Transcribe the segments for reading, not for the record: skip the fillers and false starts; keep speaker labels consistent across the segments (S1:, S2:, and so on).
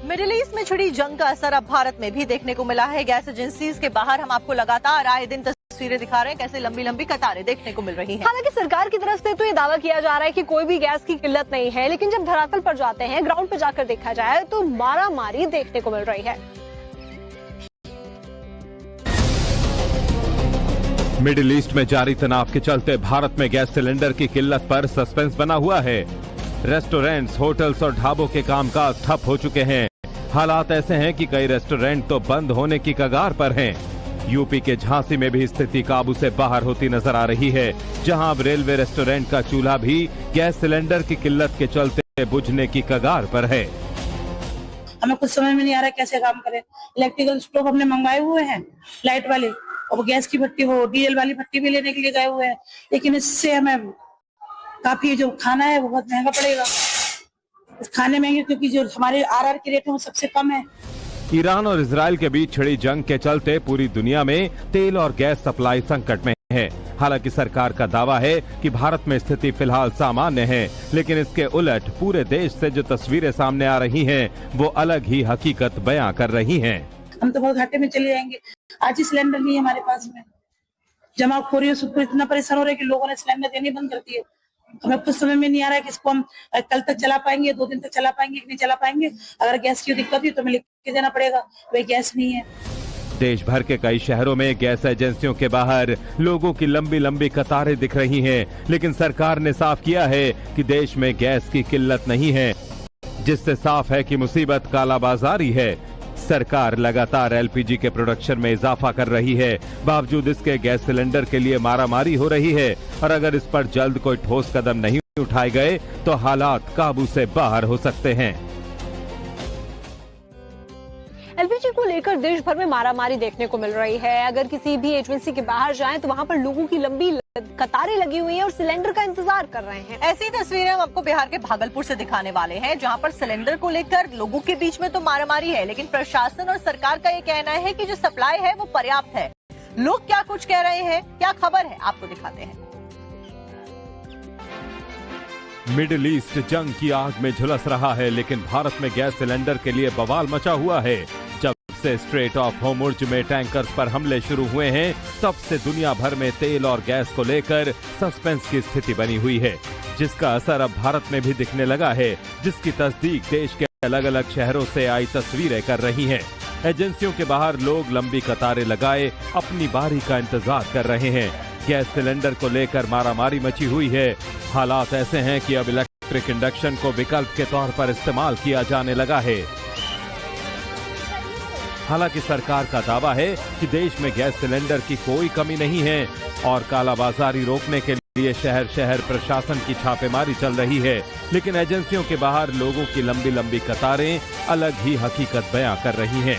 S1: Middle east में छिड़ी जंग का असर अब भारत में भी देखने को मिला है। गैस एजेंसीज के बाहर हम आपको लगातार आए दिन तस्वीरें दिखा रहे हैं, कैसे लंबी लंबी कतारें देखने को मिल रही हैं।
S2: हालांकि सरकार की तरफ से तो ये दावा किया जा रहा है कि कोई भी गैस की किल्लत नहीं है, लेकिन जब धरातल पर जाते हैं, ग्राउंड पे जाकर देखा जाए तो मारामारी देखने को मिल रही है।
S3: मिडिल ईस्ट में जारी तनाव के चलते भारत में गैस सिलेंडर की किल्लत पर सस्पेंस बना हुआ है। रेस्टोरेंट्स, होटल्स और ढाबों के कामकाज ठप हो चुके हैं। हालात ऐसे हैं कि कई रेस्टोरेंट तो बंद होने की कगार पर हैं। यूपी के झांसी में भी स्थिति काबू से बाहर होती नजर आ रही है, जहां अब रेलवे रेस्टोरेंट का चूल्हा भी गैस सिलेंडर की किल्लत के चलते बुझने की कगार पर है।
S4: हमें कुछ समझ में नहीं आ रहा कैसे काम करें। इलेक्ट्रिकल स्टोव हमने मंगवाए हुए हैं, लाइट वाले, और गैस की भट्टी, वो डीजल वाली भट्टी भी लेने के लिए गए हुए हैं, लेकिन इससे हमें काफी जो खाना है वो बहुत महंगा पड़ेगा। खाने महंगे क्योंकि जो हमारे आरआर के रेट है वो सबसे कम है।
S3: ईरान और इजराइल के बीच छिड़ी जंग के चलते पूरी दुनिया में तेल और गैस सप्लाई संकट में है। हालांकि सरकार का दावा है कि भारत में स्थिति फिलहाल सामान्य है, लेकिन इसके उलट पूरे देश से जो तस्वीरें सामने आ रही हैं, वो अलग ही हकीकत बयां कर रही हैं।
S4: हम तो बहुत घाटे में चले जाएंगे। आज ही सिलेंडर नहीं है हमारे पास में, जमाखोरी सबको इतना परेशान हो रहा है कि लोगों ने सिलेंडर देनी बंद कर दिए। हमें कुछ समझ में नहीं आ रहा है कि इसको हम कल तक चला पाएंगे, 2 दिन तक चला पाएंगे कि नहीं चला पाएंगे। अगर गैस की दिक्कत हुई तो हमें लिख के देना पड़ेगा, वही गैस नहीं है।
S3: देश भर के कई शहरों में गैस एजेंसियों के बाहर लोगों की लंबी लंबी कतारें दिख रही हैं, लेकिन सरकार ने साफ किया है कि देश में गैस की किल्लत नहीं है, जिससे साफ है कि मुसीबत कालाबाजारी है। सरकार लगातार एलपीजी के प्रोडक्शन में इजाफा कर रही है, बावजूद इसके गैस सिलेंडर के लिए मारामारी हो रही है, और अगर इस पर जल्द कोई ठोस कदम नहीं उठाए गए तो हालात काबू से बाहर हो सकते हैं।
S2: एलपीजी को लेकर देश भर में मारामारी देखने को मिल रही है। अगर किसी भी एजेंसी के बाहर जाएं तो वहां पर लोगों की लंबी कतारें लगी हुई हैं और सिलेंडर का इंतजार कर रहे हैं।
S1: ऐसी तस्वीरें हम आपको बिहार के भागलपुर से दिखाने वाले हैं, जहां पर सिलेंडर को लेकर लोगों के बीच में तो मारामारी है, लेकिन प्रशासन और सरकार का ये कहना है कि जो सप्लाई है वो पर्याप्त है। लोग क्या कुछ कह रहे हैं, क्या खबर है, आपको दिखाते हैं।
S3: मिडिल ईस्ट जंग की आग में झुलस रहा है, लेकिन भारत में गैस सिलेंडर के लिए बवाल मचा हुआ है। जब से स्ट्रेट ऑफ होर्मुज़ में टैंकर्स पर हमले शुरू हुए हैं, तब से दुनिया भर में तेल और गैस को लेकर सस्पेंस की स्थिति बनी हुई है, जिसका असर अब भारत में भी दिखने लगा है, जिसकी तस्दीक देश के अलग अलग शहरों से आई तस्वीरें कर रही हैं। एजेंसियों के बाहर लोग लंबी कतारें लगाए अपनी बारी का इंतजार कर रहे हैं। गैस सिलेंडर को लेकर मारामारी मची हुई है। हालात ऐसे हैं कि अब इलेक्ट्रिक इंडक्शन को विकल्प के तौर पर इस्तेमाल किया जाने लगा है। हालांकि सरकार का दावा है कि देश में गैस सिलेंडर की कोई कमी नहीं है, और कालाबाजारी रोकने के लिए शहर शहर प्रशासन की छापेमारी चल रही है, लेकिन एजेंसियों के बाहर लोगों की लंबी लंबी कतारें अलग ही हकीकत बयां कर रही हैं।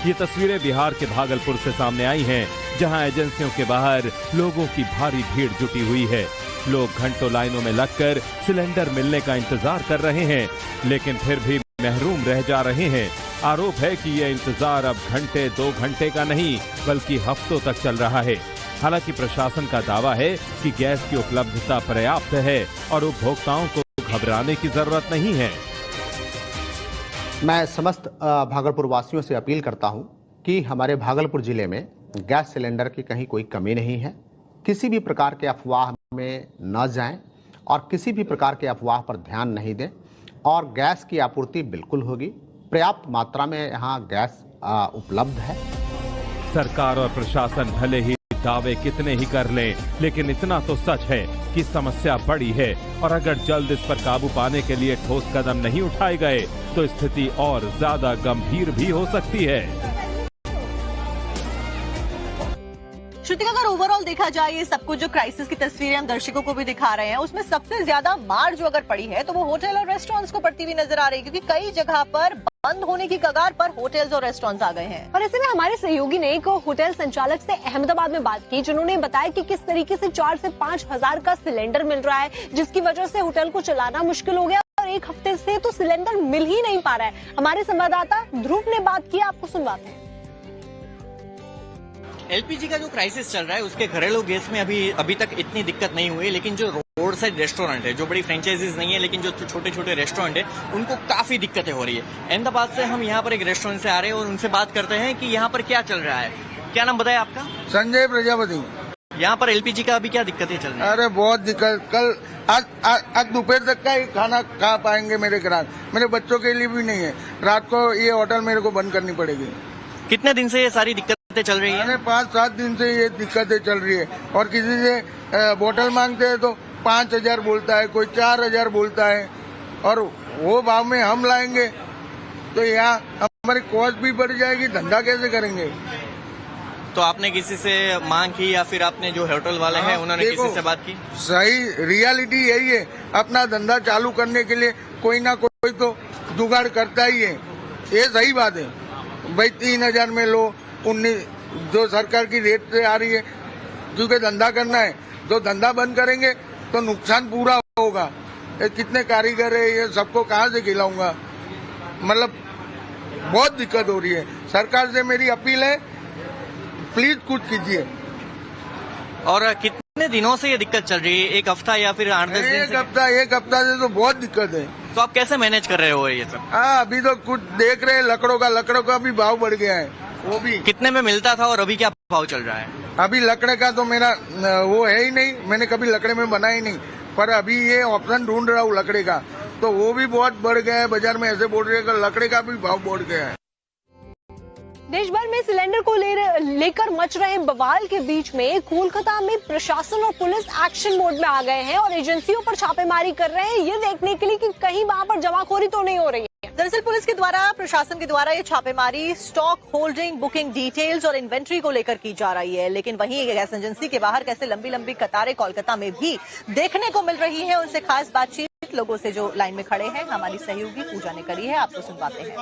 S3: ये तस्वीरें बिहार के भागलपुर से सामने आई हैं, जहां एजेंसियों के बाहर लोगों की भारी भीड़ जुटी हुई है। लोग घंटों लाइनों में लगकर सिलेंडर मिलने का इंतजार कर रहे हैं, लेकिन फिर भी महरूम रह जा रहे हैं। आरोप है कि ये इंतजार अब घंटे 2 घंटे का नहीं बल्कि हफ्तों तक चल रहा है। हालांकि प्रशासन का दावा है कि गैस की उपलब्धता पर्याप्त है और उपभोक्ताओं को घबराने की जरूरत नहीं है।
S5: मैं समस्त भागलपुर वासियों से अपील करता हूं कि हमारे भागलपुर जिले में गैस सिलेंडर की कहीं कोई कमी नहीं है। किसी भी प्रकार के अफवाह में न जाएं और किसी भी प्रकार के अफवाह पर ध्यान नहीं दें, और गैस की आपूर्ति बिल्कुल होगी। पर्याप्त मात्रा में यहाँ गैस उपलब्ध है।
S3: सरकार और प्रशासन भले ही दावे कितने ही कर लें, लेकिन इतना तो सच है कि समस्या बड़ी है, और अगर जल्द इस पर काबू पाने के लिए ठोस कदम नहीं उठाए गए तो स्थिति और ज्यादा गंभीर भी हो सकती है।
S1: श्रुतिका, अगर ओवरऑल देखा जाए ये सब कुछ जो क्राइसिस की तस्वीरें हम दर्शकों को भी दिखा रहे हैं, उसमें सबसे ज्यादा मार जो अगर पड़ी है तो वो होटल और रेस्टोरेंट्स को पड़ती हुई नजर आ रही है, क्योंकि कई जगह पर बंद होने की कगार पर होटल्स और रेस्टोरेंट्स आ गए हैं।
S2: और ऐसे में हमारे सहयोगी ने एक होटल संचालक से अहमदाबाद में बात की, जिन्होंने बताया कि किस तरीके से 4 से 5 हजार का सिलेंडर मिल रहा है, जिसकी वजह से होटल को चलाना मुश्किल हो गया, और 1 हफ्ते से तो सिलेंडर मिल ही नहीं पा रहा है। हमारे संवाददाता ध्रुव ने बात की, आपको सुनवाते हैं।
S6: एलपीजी का जो क्राइसिस चल रहा है उसके घरेलू गैस में अभी तक इतनी दिक्कत नहीं हुई, लेकिन जो रोड साइड रेस्टोरेंट है, जो बड़ी फ्रेंचाइजीज नहीं है लेकिन जो छोटे छोटे रेस्टोरेंट है उनको काफी दिक्कतें हो रही है। अहमदाबाद से हम यहाँ पर एक रेस्टोरेंट से आ रहे हैं और उनसे बात करते हैं कि यहाँ पर क्या चल रहा है। क्या नाम बताया आपका?
S7: संजय प्रजापति।
S6: यहाँ पर एलपीजी का अभी क्या दिक्कतें चल रही है?
S7: अरे बहुत दिक्कत, कल आज दोपहर तक का ही खाना खा पाएंगे मेरे ग्राहक, मेरे बच्चों के लिए भी नहीं है। रात को ये होटल मेरे को बंद करनी पड़ेगी।
S6: कितने दिन से ये सारी दिक्कतें चल रही है?
S7: अरे 5-7 दिन से ये दिक्कतें चल रही है और किसी से बोतल मांगते हैं तो 5,000 बोलता है, कोई 4,000 बोलता है और वो भाव में हम लाएंगे तो यहाँ हमारी कॉस्ट भी बढ़ जाएगी, धंधा कैसे करेंगे?
S6: तो आपने किसी से मांग की या फिर आपने जो होटल वाले हैं उन्होंने किसी से बात की?
S7: सही रियलिटी यही है, अपना धंधा चालू करने के लिए कोई ना कोई तो जुगाड़ करता ही है, ये सही बात है। भाई 3,000 में लो, 19 जो सरकार की रेट से आ रही है, क्योंकि धंधा करना है। जो धंधा बंद करेंगे तो नुकसान पूरा होगा। कितने कारीगर है, ये सबको कहाँ से खिलाऊंगा? मतलब बहुत दिक्कत हो रही है। सरकार से मेरी अपील है, प्लीज कुछ कीजिए।
S6: और कितने दिनों से ये दिक्कत चल रही है? एक हफ्ता या फिर 8-10 दिन?
S7: एक हफ्ता से तो बहुत दिक्कत है।
S6: तो आप कैसे मैनेज कर रहे हो ये सब?
S7: हाँ, अभी तो कुछ देख रहे हैं, लकड़ों का भी भाव बढ़ गया है। वो भी
S6: कितने में मिलता था और अभी क्या भाव चल रहा है?
S7: अभी लकड़े का तो मेरा वो है ही नहीं, मैंने कभी लकड़े में बना ही नहीं, पर अभी ये ऑप्शन ढूंढ रहा हूँ लकड़े का, तो वो भी बहुत बढ़ गया है। बाजार में ऐसे बोल रहे हैं लकड़े का भी भाव बढ़ गया है।
S2: देश भर में सिलेंडर को लेकर मच रहे बवाल के बीच में कोलकाता में प्रशासन और पुलिस एक्शन मोड में आ गए हैं और एजेंसियों पर छापेमारी कर रहे हैं, ये देखने के लिए कि कहीं वहां पर जमाखोरी तो नहीं हो रही है।
S1: दरअसल पुलिस के द्वारा, प्रशासन के द्वारा ये छापेमारी स्टॉक होल्डिंग, बुकिंग डिटेल्स और इन्वेंट्री को लेकर की जा रही है। लेकिन वहीं गैस एजेंसी के बाहर कैसे लंबी लंबी कतारें कोलकाता में भी देखने को मिल रही है, उनसे खास बातचीत लोगों से जो लाइन में खड़े हैं हमारी सहयोगी पूजा ने करी है, आपको सुनवाते हैं।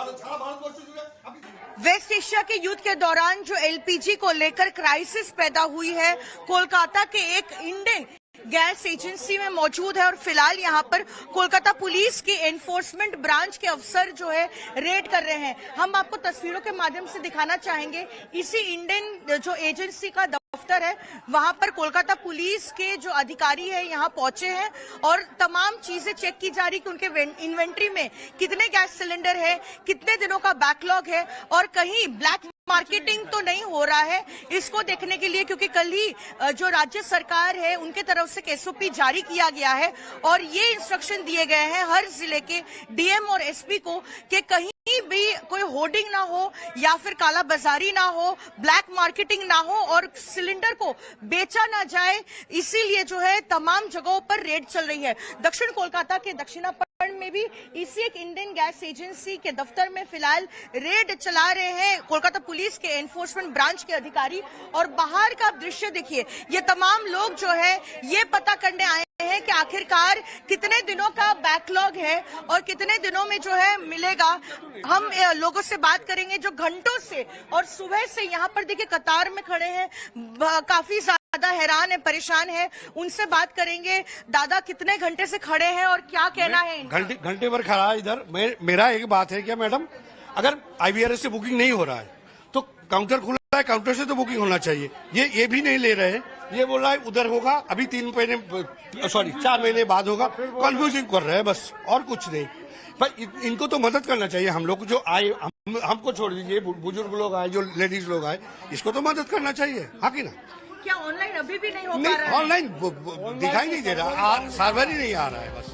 S8: वेस्ट एशिया के युद्ध के दौरान जो एलपीजी को लेकर क्राइसिस पैदा हुई है, कोलकाता के एक इंडियन गैस एजेंसी में मौजूद है और फिलहाल यहाँ पर कोलकाता पुलिस की एनफोर्समेंट ब्रांच के अफसर जो है रेड कर रहे हैं। हम आपको तस्वीरों के माध्यम से दिखाना चाहेंगे, इसी इंडियन जो एजेंसी का दफ्तर है वहां पर कोलकाता पुलिस के जो अधिकारी है यहाँ पहुंचे हैं और तमाम चीजें चेक की जा रही कि उनके इन्वेंट्री में कितने गैस सिलेंडर है, कितने दिनों का बैकलॉग है और कहीं ब्लैक मार्केटिंग तो नहीं हो रहा है, इसको देखने के लिए, क्योंकि कल ही जो राज्य सरकार है उनके तरफ से एसओपी जारी किया गया है और ये इंस्ट्रक्शन दिए गए हैं हर जिले के डीएम और एसपी को कि कहीं भी कोई होर्डिंग ना हो या फिर काला बाजारी ना हो, ब्लैक मार्केटिंग ना हो और सिलेंडर को बेचा ना जाए। इसीलिए जो है तमाम जगहों पर रेड चल रही है। दक्षिण कोलकाता के दक्षिणापट्टनम में भी इसी एक इंडियन गैस एजेंसी के दफ्तर में फिलहाल रेड चला रहे हैं कोलकाता पुलिस के एनफोर्समेंट ब्रांच के अधिकारी। और बाहर का दृश्य देखिए, ये तमाम लोग जो है ये पता करने आए हैं कि आखिरकार कितने दिनों का बैकलॉग है और कितने दिनों में जो है मिलेगा। हम लोगों से बात करेंगे जो घंटों से और सुबह से यहाँ पर देखिए कतार में खड़े हैं, काफी ज्यादा हैरान है, परेशान है, उनसे बात करेंगे। दादा कितने घंटे से खड़े हैं और क्या कहना है इनका?
S9: घंटे भर खड़ा है इधर। मेरा एक बात है क्या मैडम, अगर आईवीआरएस से बुकिंग नहीं हो रहा है तो काउंटर खुला है, काउंटर से तो बुकिंग होना चाहिए। ये भी नहीं ले रहे हैं, ये बोल रहा है उधर होगा अभी 4 महीने बाद होगा। कंफ्यूजिंग कर रहे हैं बस, और कुछ नहीं। पर इनको तो मदद करना चाहिए। हम लोग जो आए, हमको छोड़ दीजिए, बुजुर्ग लोग आए, जो लेडीज लोग आए, इसको तो मदद करना चाहिए, हाँ कि ना?
S8: क्या ऑनलाइन अभी भी नहीं हो पा रहा है?
S9: ऑनलाइन दिखाई नहीं दे रहा, सर्वर ही नहीं आ रहा है बस।